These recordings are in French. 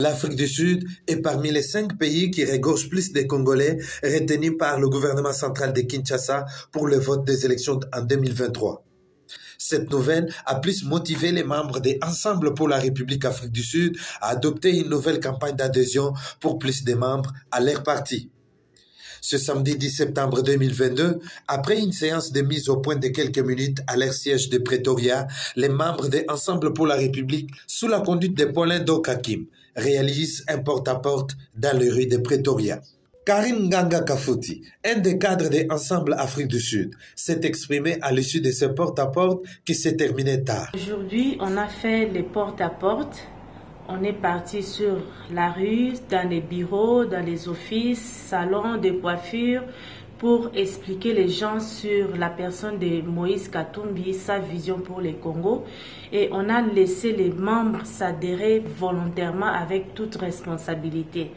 L'Afrique du Sud est parmi les 5 pays qui regorgent plus de Congolais retenus par le gouvernement central de Kinshasa pour le vote des élections en 2023. Cette nouvelle a plus motivé les membres des Ensemble pour la République Afrique du Sud à adopter une nouvelle campagne d'adhésion pour plus de membres à leur parti. Ce samedi 10 septembre 2022, après une séance de mise au point de quelques minutes à leur siège de Pretoria, les membres des Ensemble pour la République, sous la conduite de Paulin Dokakim, réalisent un porte-à-porte dans les rues de Pretoria. Karim Nganga Kafouti, un des cadres de Ensemble Afrique du Sud, s'est exprimé à l'issue de ce porte-à-porte qui s'est terminé tard. Aujourd'hui, on a fait les porte-à-porte. On est parti sur la rue, dans les bureaux, dans les offices, salons de coiffure, pour expliquer les gens sur la personne de Moïse Katumbi, sa vision pour le Congo. Et on a laissé les membres s'adhérer volontairement avec toute responsabilité.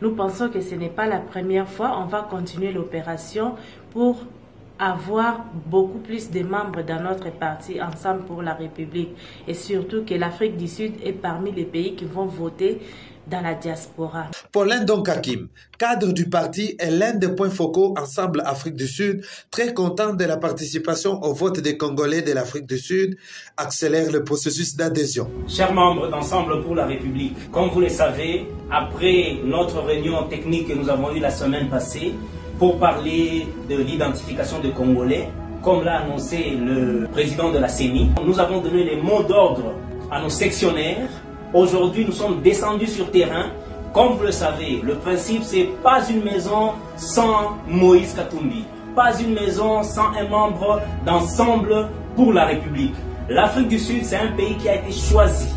Nous pensons que ce n'est pas la première fois. On va continuer l'opération pour avoir beaucoup plus de membres dans notre parti Ensemble pour la République. Et surtout que l'Afrique du Sud est parmi les pays qui vont voter dans la diaspora. Paulin Donkakim, cadre du parti, est l'un des points focaux Ensemble Afrique du Sud, très content de la participation au vote des Congolais de l'Afrique du Sud, accélère le processus d'adhésion. Chers membres d'Ensemble pour la République, comme vous le savez, après notre réunion technique que nous avons eue la semaine passée, pour parler de l'identification des Congolais, comme l'a annoncé le président de la CENI, nous avons donné les mots d'ordre à nos sectionnaires. Aujourd'hui, nous sommes descendus sur terrain. Comme vous le savez, le principe, c'est pas une maison sans Moïse Katumbi, pas une maison sans un membre d'Ensemble pour la République. L'Afrique du Sud, c'est un pays qui a été choisi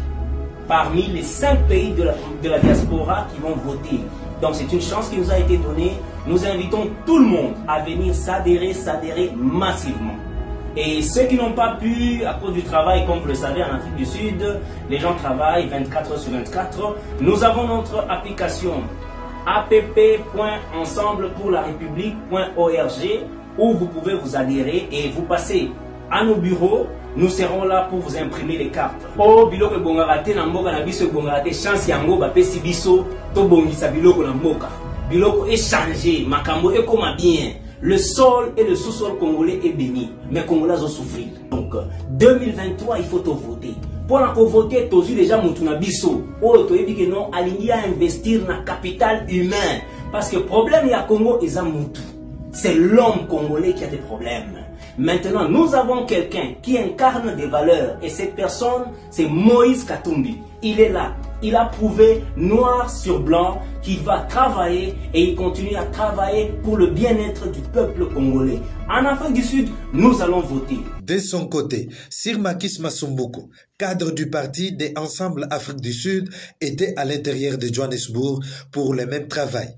parmi les 5 pays de la diaspora qui vont voter. Donc c'est une chance qui nous a été donnée. Nous invitons tout le monde à venir s'adhérer massivement. Et ceux qui n'ont pas pu, à cause du travail, comme vous le savez, en Afrique du Sud, les gens travaillent 24 heures sur 24. Nous avons notre application app.ensemblepourlarépublique.org où vous pouvez vous adhérer et vous passez à nos bureaux. Nous serons là pour vous imprimer les cartes. Oh, biloko bongarate na mboka na biso bongarate chance yango ba pesi biso to bongisa biloko na mboka. Biloko est changé, makambo est comme bien. Le sol et le sous-sol congolais est béni, mais Congolais ont souffert. Donc 2023, il faut te voter. Pour voter, tu as déjà mutuna biso. Oh, tu as dit que non, aligné à investir dans le capital humain. Parce que le problème, il y a Congo, ils ont mutu. C'est l'homme congolais qui a des problèmes. Maintenant, nous avons quelqu'un qui incarne des valeurs. Et cette personne, c'est Moïse Katumbi. Il est là. Il a prouvé noir sur blanc qu'il va travailler et il continue à travailler pour le bien-être du peuple congolais. En Afrique du Sud, nous allons voter. De son côté, Sir Makis Masumbuku, cadre du parti des Ensemble Afrique du Sud, était à l'intérieur de Johannesburg pour le même travail.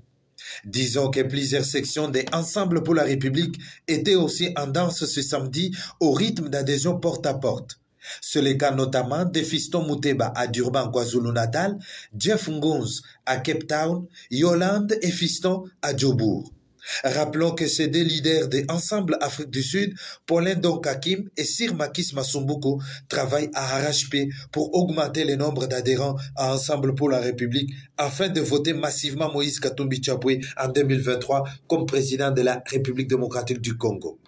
Disons que plusieurs sections des Ensemble pour la République étaient aussi en danse ce samedi au rythme d'adhésion porte à porte. C'est le cas notamment de Fiston Muteba à Durban, KwaZulu-Natal, Jeff Ngonz à Cape Town, Yolande et Fiston à Jobourg. Rappelons que ces 2 leaders de Ensemble Afrique du Sud, Paulin Donkakim et Sir Makis Masumbuku, travaillent à arrache-pied pour augmenter le nombre d'adhérents à Ensemble pour la République afin de voter massivement Moïse Katumbi Chapwe en 2023 comme président de la République démocratique du Congo.